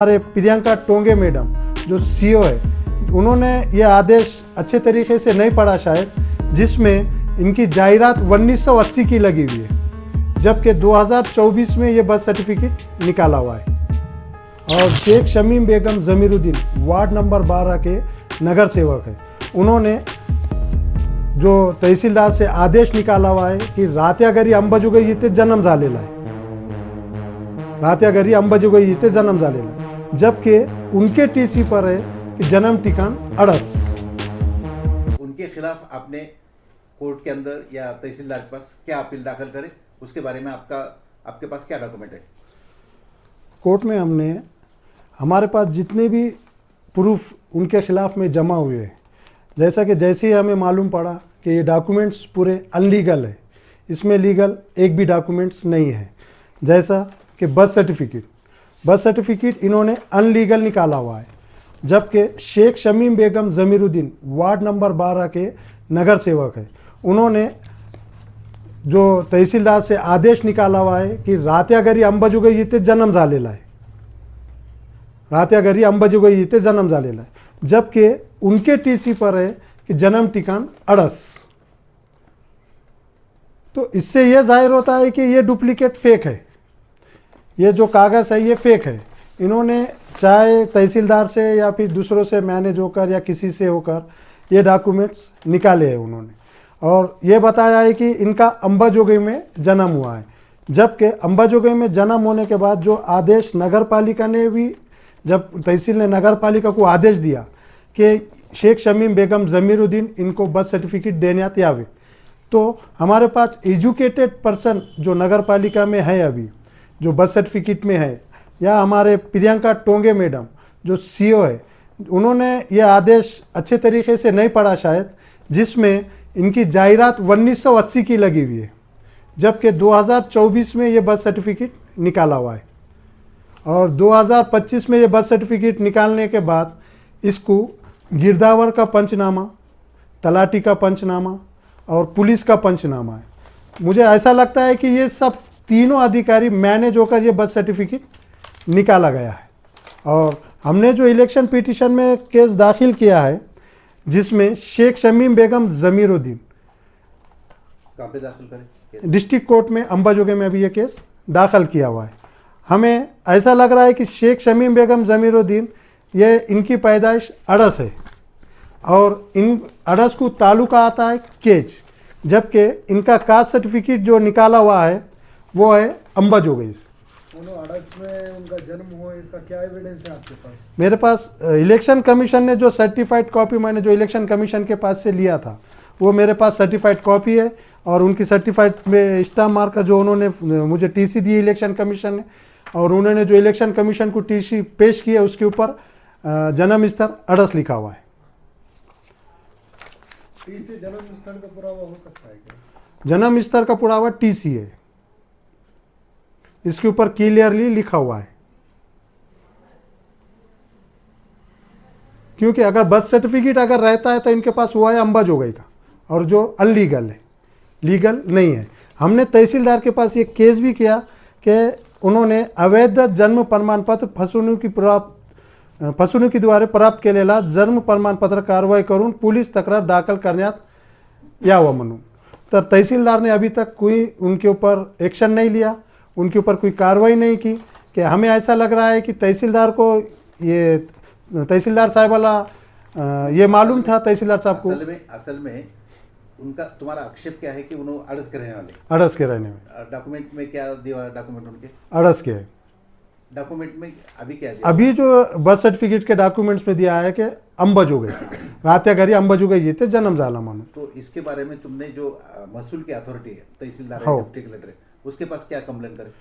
हमारे प्रियंका टोंगे मैडम जो सीईओ है, उन्होंने ये आदेश अच्छे तरीके से नहीं पढ़ा शायद, जिसमें इनकी जायरात 1980 की लगी हुई है, जबकि 2024 में ये बर्थ सर्टिफिकेट निकाला हुआ है। और शेख शमीम बेगम जमीरुद्दीन वार्ड नंबर 12 के नगर सेवक है, उन्होंने जो तहसीलदार से आदेश निकाला हुआ है कि रात्या घरी अंबाजोगाई इथे जन्म झालेला आहे, रात्या घरी अंबाजोगाई इथे जन्म झालेला आहे, जबकि उनके टीसी पर है कि जन्म ठिकान अड़स। उनके खिलाफ आपने कोर्ट के अंदर या तहसीलदार के पास क्या अपील दाखिल करे, उसके बारे में आपके पास क्या डॉक्यूमेंट है? कोर्ट में हमारे पास जितने भी प्रूफ उनके खिलाफ में जमा हुए हैं, जैसे ही हमें मालूम पड़ा कि ये डॉक्यूमेंट्स पूरे अनलीगल है, इसमें लीगल एक भी डॉक्यूमेंट्स नहीं है। जैसा कि बर्थ सर्टिफिकेट इन्होंने अनलीगल निकाला हुआ है, जबकि शेख शमीम बेगम जमीरुद्दीन वार्ड नंबर 12 के नगर सेवक है, उन्होंने जो तहसीलदार से आदेश निकाला हुआ है कि रात्या घरी अंबाजोगाई इथे जन्म झालेला आहे, रात्या घरी अंबाजोगाई इथे जन्म झालेला आहे, जबकि उनके टीसी पर है कि जन्म ठिकान अड़स। तो इससे यह जाहिर होता है कि ये डुप्लीकेट फेक है, ये जो कागज़ है ये फेक है। इन्होंने चाहे तहसीलदार से या फिर दूसरों से मैनेज होकर या किसी से होकर ये डॉक्यूमेंट्स निकाले हैं उन्होंने, और ये बताया है कि इनका अंबाजोगाई में जन्म हुआ है, जबकि अंबाजोगाई में जन्म होने के बाद जो आदेश नगर पालिका ने भी, जब तहसील ने नगर पालिका को आदेश दिया कि शेख शमीम बेगम जमीरुद्दीन इनको बर्थ सर्टिफिकेट देण्यात यावे, तो हमारे पास एजुकेटेड पर्सन जो नगर पालिका में है अभी, जो बर्थ सर्टिफिकेट में है, या हमारे प्रियंका टोंगे मैडम जो सीईओ है, उन्होंने ये आदेश अच्छे तरीके से नहीं पढ़ा शायद, जिसमें इनकी जायरात 1980 की लगी हुई है, जबकि 2024 में ये बर्थ सर्टिफिकेट निकाला हुआ है। और 2025 में ये बर्थ सर्टिफिकेट निकालने के बाद इसको गिरदावर का पंचनामा, तलाटी का पंचनामा और पुलिस का पंचनामा है। मुझे ऐसा लगता है कि ये सब तीनों अधिकारी मैनेज होकर ये बर्थ सर्टिफिकेट निकाला गया है। और हमने जो इलेक्शन पिटीशन में केस दाखिल किया है, जिसमें शेख शमीम बेगम जमीरुद्दीन, कहाँ पे दाखिल करें? डिस्ट्रिक्ट कोर्ट में अंबाजोगाई में अभी ये केस दाखिल किया हुआ है। हमें ऐसा लग रहा है कि शेख शमीम बेगम जमीरुद्दीन ये इनकी पैदाइश अड़स है, और इन अड़स को तालुका आता है केज, जबकि इनका कास्ट सर्टिफिकेट जो निकाला हुआ है वो है अंबाजोगाई। अड़स में उनका जन्म हुआ, इसका क्या एविडेंस है आपके पास? मेरे पास इलेक्शन कमीशन ने जो सर्टिफाइड कॉपी, मैंने जो इलेक्शन कमीशन के पास से लिया था, वो मेरे पास सर्टिफाइड कॉपी है, और उनकी सर्टिफाइड में स्टाम्प मार्कर जो उन्होंने मुझे टीसी दी इलेक्शन कमीशन ने, और उन्होंने जो इलेक्शन कमीशन को टीसी पेश किया उसके ऊपर जन्म स्थल अड़स लिखा हुआ है। टीसी जन्म स्थल का पुरावा हो सकता है क्या? जन्म स्थल का पुरावा टीसी है, इसके ऊपर क्लियरली लिखा हुआ है। क्योंकि अगर बर्थ सर्टिफिकेट अगर रहता है तो इनके पास हुआ है अंबाजोगाई का, और जो अनलीगल है, लीगल नहीं है। हमने तहसीलदार के पास ये केस भी किया कि उन्होंने अवैध जन्म प्रमाण पत्र फसवणुकीद्वारे प्राप्त केलेला जन्म प्रमाणपत्र कारवाई करून पोलीस तक्रार दाखल करण्यात यावं म्हणून। तर तहसीलदार ने अभी तक कोई उनके ऊपर एक्शन नहीं लिया, उनके ऊपर कोई कार्रवाई नहीं की। कि हमें ऐसा लग रहा है कि तहसीलदार को ये, तहसीलदार साहब ये मालूम था, तहसीलदार साहब को असल में उनका, तुम्हारा आक्षेप क्या है कि उन्होंने अड़स के रहने वाले? अड़स के रहने में। डॉक्यूमेंट में क्या दिया? डॉक्यूमेंट उनके अड़स के है। डॉक्यूमेंट में अभी क्या दिया? अभी जो बर्थ सर्टिफिकेट के डॉक्यूमेंट्स में दिया है कि अंबाजोगाई, रात्या घरी अंबाजोगाई इथे जन्म झाला म्हणून। तो इसके बारे में तुमने जो महसूल की अथॉरिटी है, तहसीलदार हो, है, डिप्टी कलेक्टर है, उसके पास क्या कंप्लेन करे?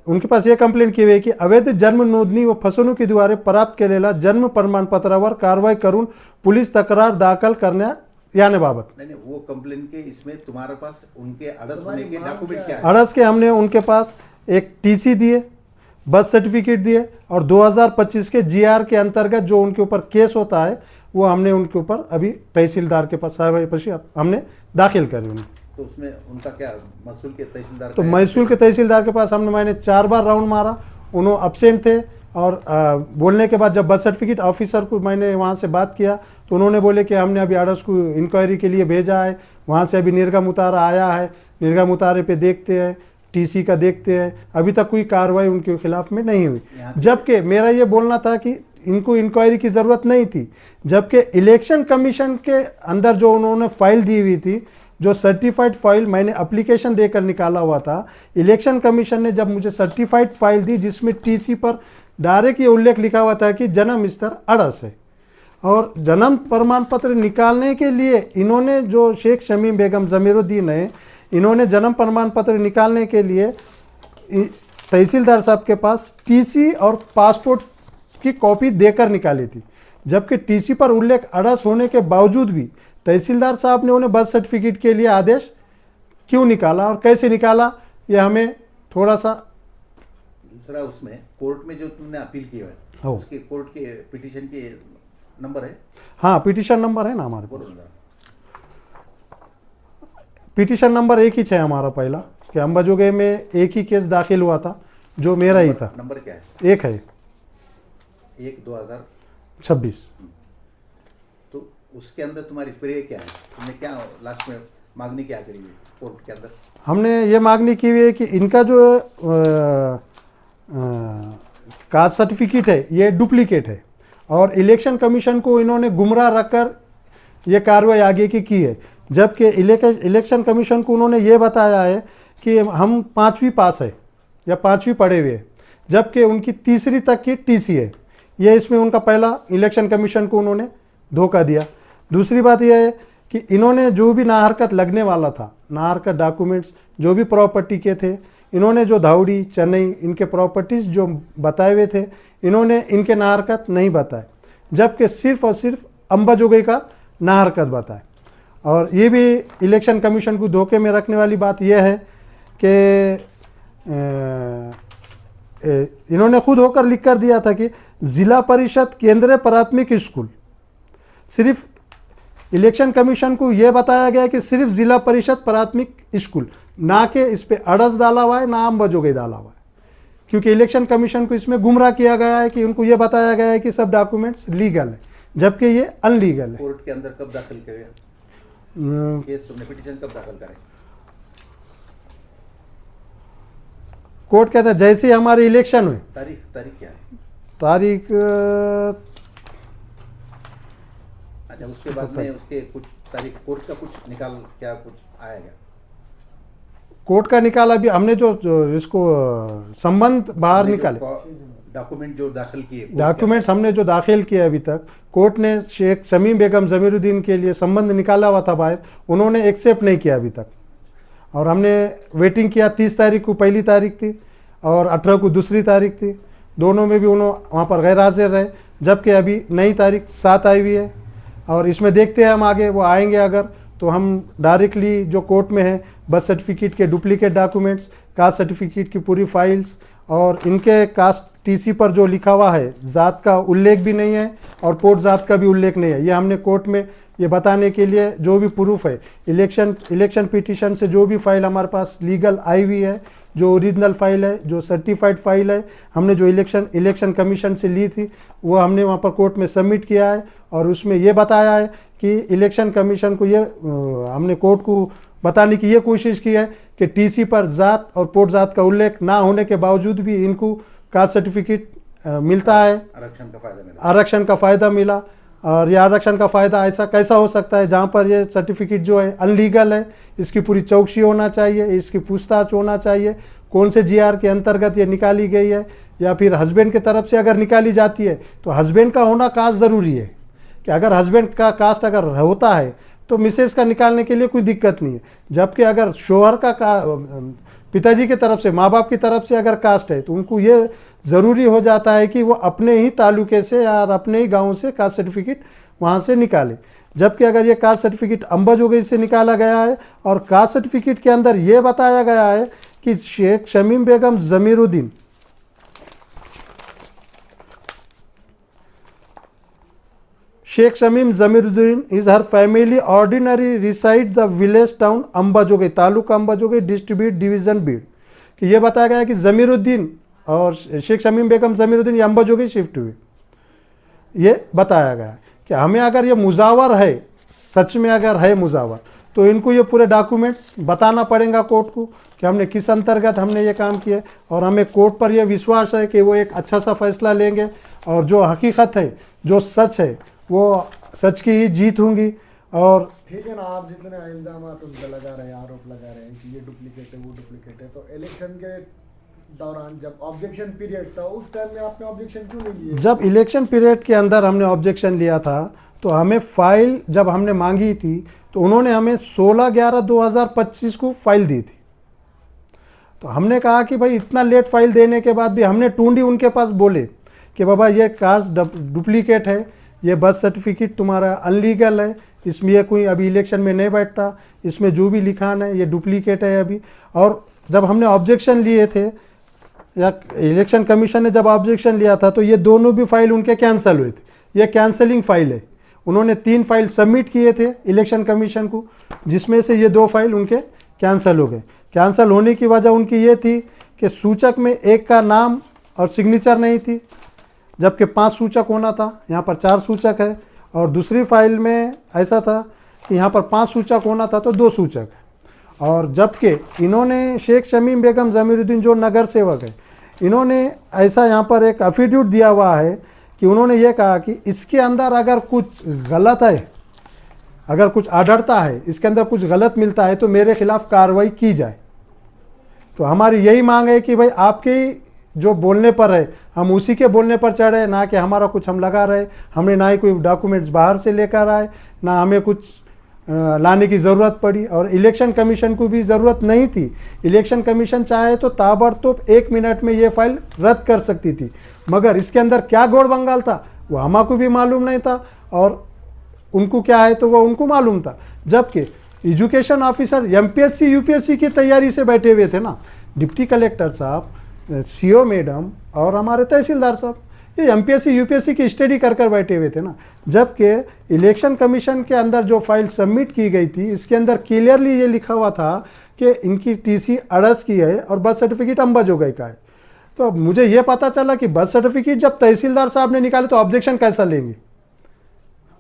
उनके पास ये कंप्लेंट की हुई है की अवैध जन्म नोंदणी व फसवणुकीद्वारे प्राप्त केलेला जन्म प्रमाणपत्रावर कारवाई करून पोलीस तक्रार दाखल करण्यात यानेबाबत। नहीं, वो कंप्लेन के इसमें तुम्हारे पास उनके अड़स होने के डॉक्यूमेंट क्या है? अड़स के हमने उनके पास एक टीसी दिए, बर्थ सर्टिफिकेट दिए, और 2025 के जीआर के अंतर्गत जो उनके ऊपर केस होता है वो हमने उनके ऊपर अभी तहसीलदार के पास साहब हमने दाखिल करी उन्हें। तो उसमें उनका क्या महसूल के तहसीलदार? तो महसूल के तहसीलदार के पास मैंने 4 बार राउंड मारा, उन्होंने अब्सेंट थे, और बोलने के बाद जब बर्थ सर्टिफिकेट ऑफिसर को मैंने वहाँ से बात किया तो उन्होंने बोले कि हमने अभी अड़स को इंक्वायरी के लिए भेजा है, वहाँ से अभी निर्गम उतारा आया है, निर्गम उतारे पे देखते हैं, टीसी का देखते हैं, अभी तक कोई कार्रवाई उनके खिलाफ में नहीं हुई। जबकि मेरा ये बोलना था कि इनको इंक्वायरी की ज़रूरत नहीं थी, जबकि इलेक्शन कमीशन के अंदर जो उन्होंने फाइल दी हुई थी, जो सर्टिफाइड फाइल मैंने एप्लीकेशन देकर निकाला हुआ था, इलेक्शन कमीशन ने जब मुझे सर्टिफाइड फाइल दी जिसमें टीसी पर डायरेक्ट ये उल्लेख लिखा हुआ था कि जन्म स्तर अड़स है, और जन्म प्रमाण पत्र निकालने के लिए इन्होंने जो शेख शमीम बेगम ज़मीरुद्दीन है, इन्होंने जन्म प्रमाण पत्र निकालने के लिए तहसीलदार साहब के पास टीसी और पासपोर्ट की कॉपी देकर निकाली थी, जबकि टीसी पर उल्लेख अड़स होने के बावजूद भी तहसीलदार साहब ने उन्हें बर्थ सर्टिफिकेट के लिए आदेश क्यों निकाला और कैसे निकाला, ये हमें थोड़ा सा दूसरा उसमें कोर्ट में जो तुमने अपील की है उसके कोर्ट के पिटीशन के नंबर है? हाँ, पिटीशन नंबर है ना हमारे पास। बोलो ना। पिटीशन नंबर एक ही है हमारा पहला, कि अंबाजोगई में एक ही केस दाखिल हुआ था जो मेरा ही था। नंबर क्या है? एक है 1/2026। तो उसके अंदर तुम्हारी प्रे क्या है? तुमने क्या लास्ट में मांगनी क्या करी हुई कोर्ट के अंदर? हमने ये मांगनी की हुई है कि इनका जो कास्ट सर्टिफिकेट है ये डुप्लीकेट है, और इलेक्शन कमीशन को इन्होंने गुमराह रखकर ये कार्रवाई आगे की है, जबकि इलेक्शन कमीशन को उन्होंने ये बताया है कि हम 5वीं पास है या 5वीं पढ़े हुए हैं, जबकि उनकी 3री तक की टीसी है। ये इसमें उनका पहला इलेक्शन कमीशन को उन्होंने धोखा दिया। दूसरी बात यह है कि इन्होंने जो भी नाहरकत लगने वाला था, नाहरकत डॉक्यूमेंट्स जो भी प्रॉपर्टी के थे, इन्होंने जो धाउड़ी चेन्नई इनके प्रॉपर्टीज़ जो बताए हुए थे, इन्होंने इनके नाहरकत नहीं बताए, जबकि सिर्फ और सिर्फ अंबाजोगई का नाहरकत बताए। और ये भी इलेक्शन कमीशन को धोखे में रखने वाली बात यह है कि इन्होंने खुद होकर लिख कर दिया था कि ज़िला परिषद केंद्रीय प्राथमिक स्कूल, सिर्फ इलेक्शन कमीशन को यह बताया गया कि सिर्फ ज़िला परिषद प्राथमिक स्कूल, ना कि इस पर अड़स डाला हुआ है ना अंबाजोगई डाला हुआ है, क्योंकि इलेक्शन कमीशन को इसमें गुमराह किया गया है कि उनको ये बताया गया है कि सब डॉक्यूमेंट्स लीगल है, जबकि ये अनलीगल है। कोर्ट के अंदर कब दाखिल करे केस? तुमने पिटीशन कब दाखिल करे? कोर्ट कहता है जैसे ही हमारे इलेक्शन हुए। तारीख क्या है? तारीख अच्छा, उसके बाद में उसके कुछ तारीख कोर्ट का कुछ निकाल क्या कुछ आया क्या? कोर्ट का निकाला भी हमने जो इसको संबंध बाहर निकाले, डॉक्यूमेंट जो दाखिल किए, डॉक्यूमेंट्स हमने जो दाखिल किए अभी तक, कोर्ट ने शेख शमीम बेगम ज़मीरुद्दीन के लिए संबंध निकाला हुआ था बाहर, उन्होंने एक्सेप्ट नहीं किया अभी तक, और हमने वेटिंग किया। 30 तारीख को पहली तारीख थी और 18 को दूसरी तारीख थी, दोनों में भी उन्होंने वहाँ पर गैर हाजिर रहे, जबकि अभी नई तारीख 7 आई हुई है। और इसमें देखते हैं हम आगे वो आएंगे अगर, तो हम डायरेक्टली जो कोर्ट में है बर्थ सर्टिफिकेट के डुप्लीकेट डॉक्यूमेंट्स, कास्ट सर्टिफिकेट की पूरी फाइल्स, और इनके कास्ट टीसी पर जो लिखा हुआ है ज़ात का उल्लेख भी नहीं है और पोर्ट ज़ात का भी उल्लेख नहीं है, ये हमने कोर्ट में ये बताने के लिए जो भी प्रूफ है, इलेक्शन पिटीशन से जो भी फाइल हमारे पास लीगल आई हुई है, जो ओरिजिनल फाइल है, जो सर्टिफाइड फाइल है, हमने जो इलेक्शन कमीशन से ली थी वो हमने वहाँ पर कोर्ट में सबमिट किया है, और उसमें ये बताया है कि इलेक्शन कमीशन को ये हमने कोर्ट को बताने की ये कोशिश की है कि टीसी पर ज़ात और पोर्ट ज़ात का उल्लेख ना होने के बावजूद भी इनको कास्ट सर्टिफिकेट मिलता है, आरक्षण का फ़ायदा मिला। और ये आरक्षण का फ़ायदा ऐसा कैसा हो सकता है जहाँ पर ये सर्टिफिकेट जो है अनलीगल है, इसकी पूरी चौकसी होना चाहिए, इसकी पूछताछ होना चाहिए, कौन से जीआर के अंतर्गत ये निकाली गई है, या फिर हस्बैंड की तरफ से अगर निकाली जाती है तो हस्बैंड का होना कास्ट ज़रूरी है, कि अगर हस्बैंड का कास्ट अगर होता है तो मिसेस का निकालने के लिए कोई दिक्कत नहीं है, जबकि अगर शोहर का पिताजी की तरफ से, माँ बाप की तरफ से अगर कास्ट है तो उनको ये ज़रूरी हो जाता है कि वो अपने ही तालुके से या अपने ही गांव से कास्ट सर्टिफिकेट वहाँ से निकाले। जबकि अगर ये कास्ट सर्टिफिकेट अंबाजोगई से निकाला गया है और कास्ट सर्टिफिकेट के अंदर ये बताया गया है कि शेख शमीम बेगम Zamiruddin Sheikh Shamim Zamiruddin is her family ordinary resides the village town Ambajogei, taluka Ambajogai, district division Beed, कि ये बताया गया है कि ज़मीरुद्दीन और शेख शमीम बेगम ज़मीरुद्दीन ये अंबाजोगी शिफ्ट हुए। ये बताया गया कि हमें अगर ये मुजावर है, सच में अगर है मुजावर, तो इनको ये पूरे डॉक्यूमेंट्स बताना पड़ेगा कोर्ट को कि हमने किस अंतर्गत हमने ये काम किया, और हमें कोर्ट पर यह विश्वास है कि वो एक अच्छा सा फैसला लेंगे और जो हकीकत है, जो सच है, वो सच की ही जीत होंगी। और ठीक है ना, आप जितने इल्जाम उन पर लगा रहे हैं, आरोप लगा रहे हैं कि ये डुप्लीकेट है, वो डुप्लीकेट है, तो इलेक्शन के दौरान जब ऑब्जेक्शन पीरियड था उस टाइम में आपने ऑब्जेक्शन क्यों नहीं लिए? जब इलेक्शन पीरियड के अंदर हमने ऑब्जेक्शन लिया था तो हमें फाइल जब हमने मांगी थी तो उन्होंने हमें 16/11/2025 को फाइल दी थी। तो हमने कहा कि भाई इतना लेट फाइल देने के बाद भी हमने टूंडी उनके पास बोले कि बाबा ये कास्ट डुप्लीकेट है, ये बर्थ सर्टिफिकेट तुम्हारा अनलीगल है, इसमें ये कोई अभी इलेक्शन में नहीं बैठता, इसमें जो भी लिखान है ये डुप्लीकेट है अभी। और जब हमने ऑब्जेक्शन लिए थे या इलेक्शन कमीशन ने जब ऑब्जेक्शन लिया था तो ये दोनों भी फाइल उनके कैंसिल हुए थे। ये कैंसलिंग फाइल है। उन्होंने 3 फाइल सबमिट किए थे इलेक्शन कमीशन को, जिसमें से ये 2 फाइल उनके कैंसिल हो गए। कैंसिल होने की वजह उनकी ये थी कि सूचक में एक का नाम और सिग्नेचर नहीं थी, जबकि 5 सूचक होना था, यहाँ पर 4 सूचक है। और दूसरी फाइल में ऐसा था कि यहाँ पर 5 सूचक होना था तो 2 सूचक है। और जबकि इन्होंने शेख शमीम बेगम ज़मीरुद्दीन जो नगर सेवक है, इन्होंने ऐसा यहाँ पर एक एफिडेविट दिया हुआ है कि उन्होंने ये कहा कि इसके अंदर अगर कुछ गलत है, अगर कुछ आढ़ता है, इसके अंदर कुछ गलत मिलता है तो मेरे खिलाफ कार्रवाई की जाए। तो हमारी यही मांग है कि भाई आपके जो बोलने पर है हम उसी के बोलने पर चढ़े, ना कि हमारा कुछ हम लगा रहे। हमने ना ही कोई डॉक्यूमेंट्स बाहर से लेकर आए, ना हमें कुछ लाने की ज़रूरत पड़ी, और इलेक्शन कमीशन को भी ज़रूरत नहीं थी। इलेक्शन कमीशन चाहे तो ताबड़तोड़ 1 मिनट में ये फाइल रद्द कर सकती थी, मगर इसके अंदर क्या गोड़ बंगाल था वो हमको भी मालूम नहीं था, और उनको क्या है तो वो उनको मालूम था। जबकि एजुकेशन ऑफिसर एमपीएससी यूपीएससी की तैयारी से बैठे हुए थे ना, डिप्टी कलेक्टर साहब, सीओ मैडम और हमारे तहसीलदार साहब, ये एमपीएससी यूपीएससी की स्टडी कर कर बैठे हुए थे ना। जबकि इलेक्शन कमीशन के अंदर जो फाइल सबमिट की गई थी, इसके अंदर क्लियरली ये लिखा हुआ था कि इनकी टीसी अड़स की है और बर्थ सर्टिफिकेट अंबाजोगाई का है। तो अब मुझे ये पता चला कि बर्थ सर्टिफिकेट जब तहसीलदार साहब ने निकाले तो ऑब्जेक्शन कैसा लेंगे।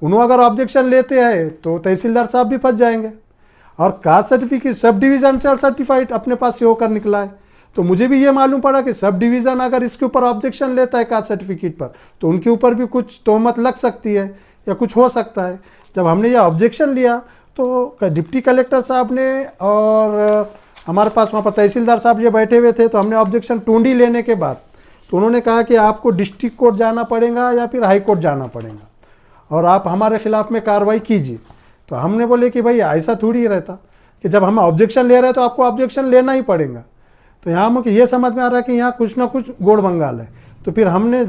उन्होंने अगर ऑब्जेक्शन लेते हैं तो तहसीलदार साहब भी फंस जाएंगे। और कास्ट सर्टिफिकेट सब डिवीज़न से सर्टिफाइड अपने पास से होकर निकला है। तो मुझे भी ये मालूम पड़ा कि सब डिवीज़न अगर इसके ऊपर ऑब्जेक्शन लेता है कास्ट सर्टिफिकेट पर तो उनके ऊपर भी कुछ तोहमत लग सकती है या कुछ हो सकता है। जब हमने ये ऑब्जेक्शन लिया तो डिप्टी कलेक्टर साहब ने और हमारे पास वहाँ पर तहसीलदार साहब ये बैठे हुए थे, तो हमने ऑब्जेक्शन टूंडी लेने के बाद तो उन्होंने कहा कि आपको डिस्ट्रिक्ट कोर्ट जाना पड़ेगा या फिर हाई कोर्ट जाना पड़ेगा और आप हमारे खिलाफ में कार्रवाई कीजिए। तो हमने बोले कि भाई ऐसा थोड़ी ही रहता कि जब हम ऑब्जेक्शन ले रहे हैं तो आपको ऑब्जेक्शन लेना ही पड़ेगा। तो यहाँ मुझे ये समझ में आ रहा है कि यहाँ कुछ ना कुछ गोड़ बंगाल है। तो फिर हमने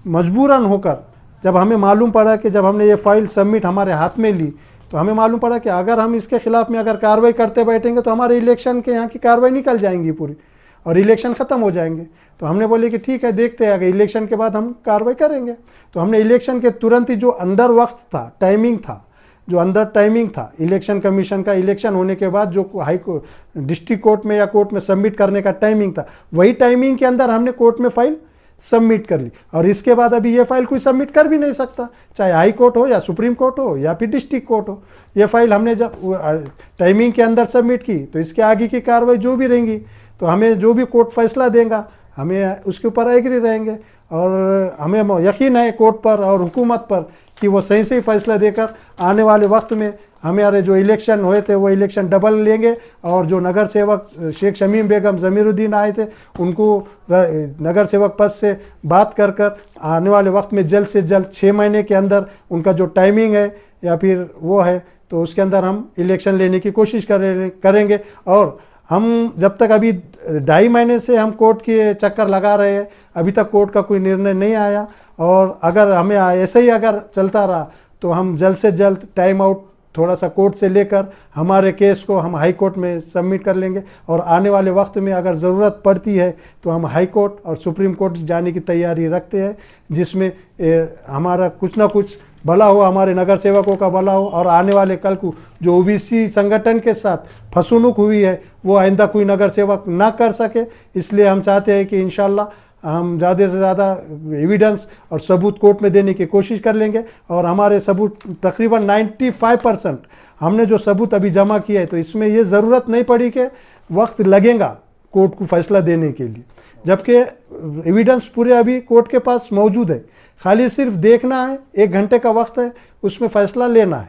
मजबूरन होकर, जब हमें मालूम पड़ा कि जब हमने ये फाइल सबमिट हमारे हाथ में ली तो हमें मालूम पड़ा कि अगर हम इसके खिलाफ में अगर कार्रवाई करते बैठेंगे तो हमारे इलेक्शन के यहाँ की कार्रवाई निकल जाएंगी पूरी और इलेक्शन ख़त्म हो जाएंगे। तो हमने बोले कि ठीक है, देखते हैं, अगर इलेक्शन के बाद हम कार्रवाई करेंगे। तो हमने इलेक्शन के तुरंत ही जो अंदर वक्त था, टाइमिंग था, जो अंदर टाइमिंग था इलेक्शन कमीशन का, इलेक्शन होने के बाद जो हाई कोर्ट डिस्ट्रिक्ट कोर्ट में या कोर्ट में सबमिट करने का टाइमिंग था, वही टाइमिंग के अंदर हमने कोर्ट में फाइल सबमिट कर ली। और इसके बाद अभी ये फाइल कोई सबमिट कर भी नहीं सकता, चाहे हाई कोर्ट हो या सुप्रीम कोर्ट हो या फिर डिस्ट्रिक्ट कोर्ट हो। ये फाइल हमने जब टाइमिंग के अंदर सबमिट की तो इसके आगे की कार्रवाई जो भी रहेंगी तो हमें जो भी कोर्ट फैसला देगा हमें उसके ऊपर एग्री रहेंगे। और हमें यकीन है कोर्ट पर और हुकूमत पर कि वो सही सही फैसला देकर आने वाले वक्त में हमारे जो इलेक्शन हुए थे वो इलेक्शन डबल लेंगे। और जो नगर सेवक शेख शमीम बेगम ज़मीरुद्दीन आए थे उनको नगर सेवक पद से बात कर कर आने वाले वक्त में जल्द से जल्द 6 महीने के अंदर उनका जो टाइमिंग है या फिर वो है तो उसके अंदर हम इलेक्शन लेने की कोशिश करेंगे। और हम जब तक अभी 2.5 महीने से हम कोर्ट के चक्कर लगा रहे हैं, अभी तक कोर्ट का कोई निर्णय नहीं आया। और अगर हमें ऐसे ही अगर चलता रहा तो हम जल्द से जल्द टाइम आउट थोड़ा सा कोर्ट से लेकर हमारे केस को हम हाई कोर्ट में सबमिट कर लेंगे। और आने वाले वक्त में अगर ज़रूरत पड़ती है तो हम हाई कोर्ट और सुप्रीम कोर्ट जाने की तैयारी रखते हैं, जिसमें हमारा कुछ ना कुछ भला हो, हमारे नगर सेवकों का भला हो, और आने वाले कल को जो ओबीसी संगठन के साथ फसूनुक हुई है वो आइंदा कोई नगर सेवक ना कर सके। इसलिए हम चाहते हैं कि इंशाल्लाह हम ज़्यादा से ज़्यादा एविडेंस और सबूत कोर्ट में देने की कोशिश कर लेंगे, और हमारे सबूत तकरीबन 95% हमने जो सबूत अभी जमा किया है, तो इसमें ये ज़रूरत नहीं पड़ी कि वक्त लगेगा कोर्ट को फैसला देने के लिए, जबकि एविडेंस पूरे अभी कोर्ट के पास मौजूद है। खाली सिर्फ देखना है, 1 घंटे का वक्त है, उसमें फैसला लेना है।